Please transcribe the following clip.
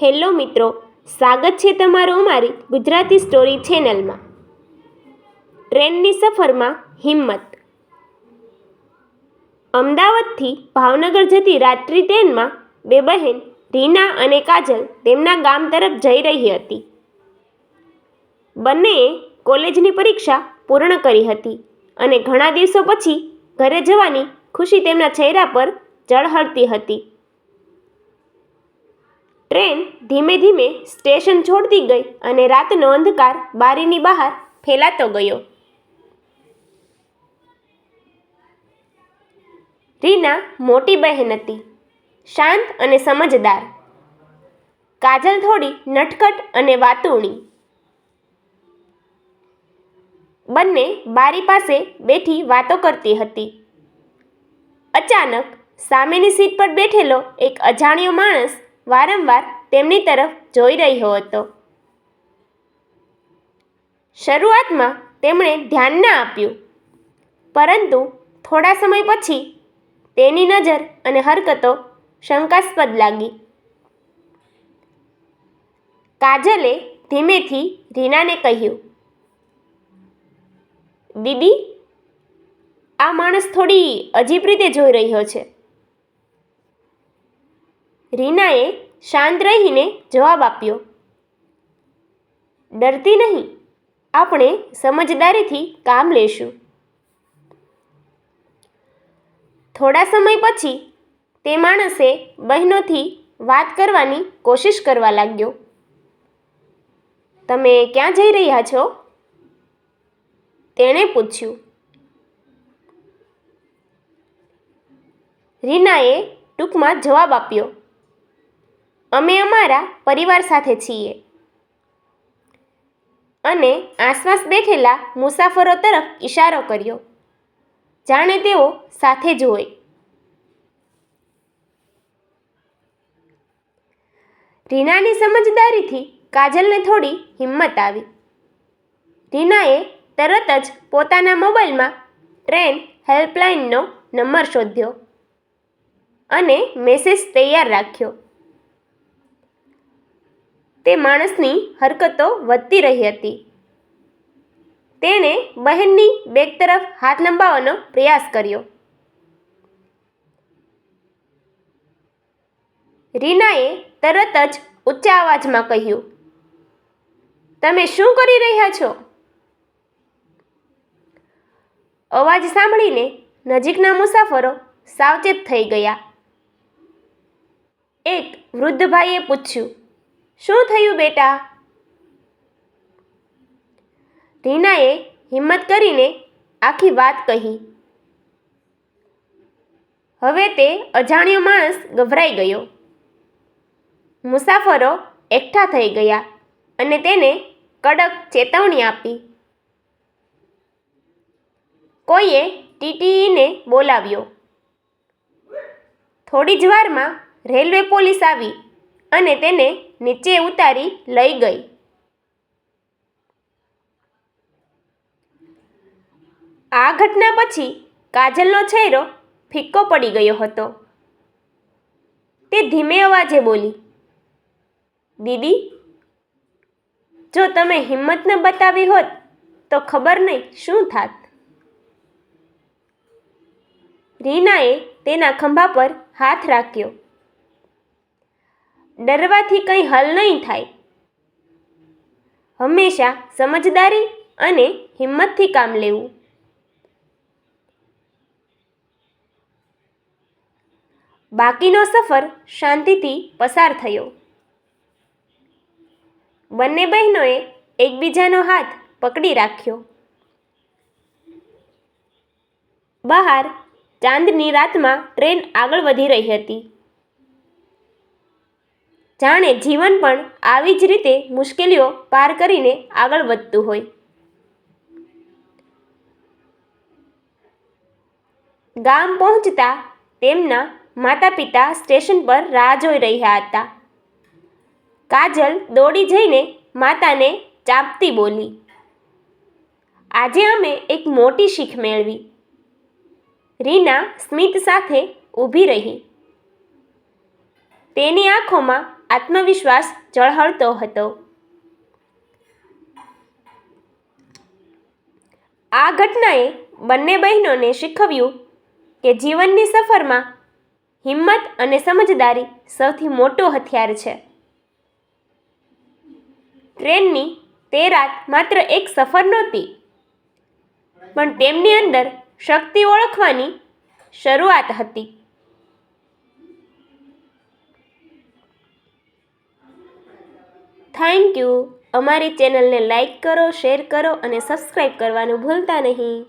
Hello મિત્રો, સ્વાગત છે તમારું અમારી ગુજરાતી સ્ટોરી ચેનલમાં. ટ્રેનની સફરમાં હિંમત. અમદાવાદથી ભાવનગર જતી રાત્રિ ટ્રેનમાં બે બહેન રીના અને કાજલ તેમના ગામ તરફ જઈ રહી હતી. બંનેએ કોલેજની પરીક્ષા પૂર્ણ કરી હતી અને ઘણા દિવસો પછી ઘરે જવાની ખુશી તેમના ચહેરા પર ઝળહળતી હતી. ટ્રેન ધીમે ધીમે સ્ટેશન છોડતી ગઈ અને રાતનો અંધકાર બારીની બહાર ફેલાતો ગયો. રીના મોટી બહેન હતી, શાંત અને સમજદાર. કાજલ થોડી નટખટ અને વાતુણી. બંને બારી પાસે બેઠી વાતો કરતી હતી. અચાનક સામેની સીટ પર બેઠેલો એક અજાણ્યો માણસ વારંવાર તેમની તરફ જોઈ રહ્યો હતો. શરૂઆતમાં તેમણે ધ્યાન ન આપ્યું, પરંતુ થોડા સમય પછી તેની નજર અને હરકતો શંકાસ્પદ લાગી. કાજલે ધીમેથી રીનાને કહ્યું, "દીદી, આ માણસ થોડી અજીબ રીતે જોઈ રહ્યો છે." રીનાએ શાંત રહીને જવાબ આપ્યો, "ડરતી નહીં, આપણે સમજદારીથી કામ લેશું." થોડા સમય પછી તે માણસે બહેનોથી વાત કરવાની કોશિશ કરવા લાગ્યો. "તમે ક્યાં જઈ રહ્યા છો?" તેણે પૂછ્યું. રીનાએ ટૂંકમાં જવાબ આપ્યો, "અમે અમારા પરિવાર સાથે છીએ." અને આસપાસ બેઠેલા મુસાફરો તરફ ઈશારો કર્યો, જાણે તેઓ સાથે જ હોય. રીનાની સમજદારીથી કાજલને થોડી હિંમત આવી. રીનાએ તરત જ પોતાના મોબાઈલમાં ટ્રેન હેલ્પલાઇનનો નંબર શોધ્યો અને મેસેજ તૈયાર રાખ્યો. તે માણસની હરકતો વધતી રહી હતી. તેણે બહેનની બેગ તરફ હાથ લંબાવવાનો પ્રયાસ કર્યો. રીનાએ તરત જ ઊંચા અવાજમાં કહ્યું, "તમે શું કરી રહ્યા છો?" અવાજ સાંભળીને નજીકના મુસાફરો સાવચેત થઈ ગયા. એક વૃદ્ધ ભાઈએ પૂછ્યું, "શું થયું બેટા?" રીનાએ હિંમત કરીને આખી વાત કહી. હવે તે અજાણ્યો માણસ ગભરાઈ ગયો. મુસાફરો એકઠા થઈ ગયા અને તેને કડક ચેતવણી આપી. કોઈએ ટીટીઈને બોલાવ્યો. થોડી જ વારમાં રેલવે પોલીસ આવી અને તેને નીચે ઉતારી લઈ ગઈ. આ ઘટના પછી કાજલનો ચહેરો ફિક્કો પડી ગયો હતો. તે ધીમે અવાજે બોલી, "દીદી, જો તમે હિંમત ન બતાવી હોત તો ખબર નહીં શું થાત." રીનાએ તેના ખંભા પર હાથ રાખ્યો. "ડરવાથી કંઈ હલ નહીં થાય. હંમેશા સમજદારી અને હિંમતથી કામ લેવું." બાકીનો સફર શાંતિથી પસાર થયો. બંને બહેનોએ એકબીજાનો હાથ પકડી રાખ્યો. બહાર ચાંદની રાતમાં ટ્રેન આગળ વધી રહી હતી. જાણે જીવન પણ આવી જ રીતે મુશ્કેલીઓ પાર કરીને આગળ વધતું હોય. ગામ પહોંચતા તેમના માતા-પિતા સ્ટેશન પર રાહ જોઈ રહ્યા હતા. કાજલ દોડી જઈને માતાને ચાંપતી બોલી, "આજે અમે એક મોટી શીખ મેળવી." રીના સ્મિત સાથે ઊભી રહી. તેની આંખોમાં આત્મવિશ્વાસ ઝળહળતો હતો. આ ઘટનાએ બંને બહેનોને શીખવ્યું કે જીવનની સફરમાં હિંમત અને સમજદારી સૌથી મોટો હથિયાર છે. ટ્રેનની તે રાત માત્ર એક સફર નહોતી, પણ તેમની અંદર શક્તિ ઓળખવાની શરૂઆત હતી. Thank you. અમારી ચેનલને લાઈક કરો, શેર કરો અને સબસ્ક્રાઈબ કરવાનું ભૂલતા નહીં.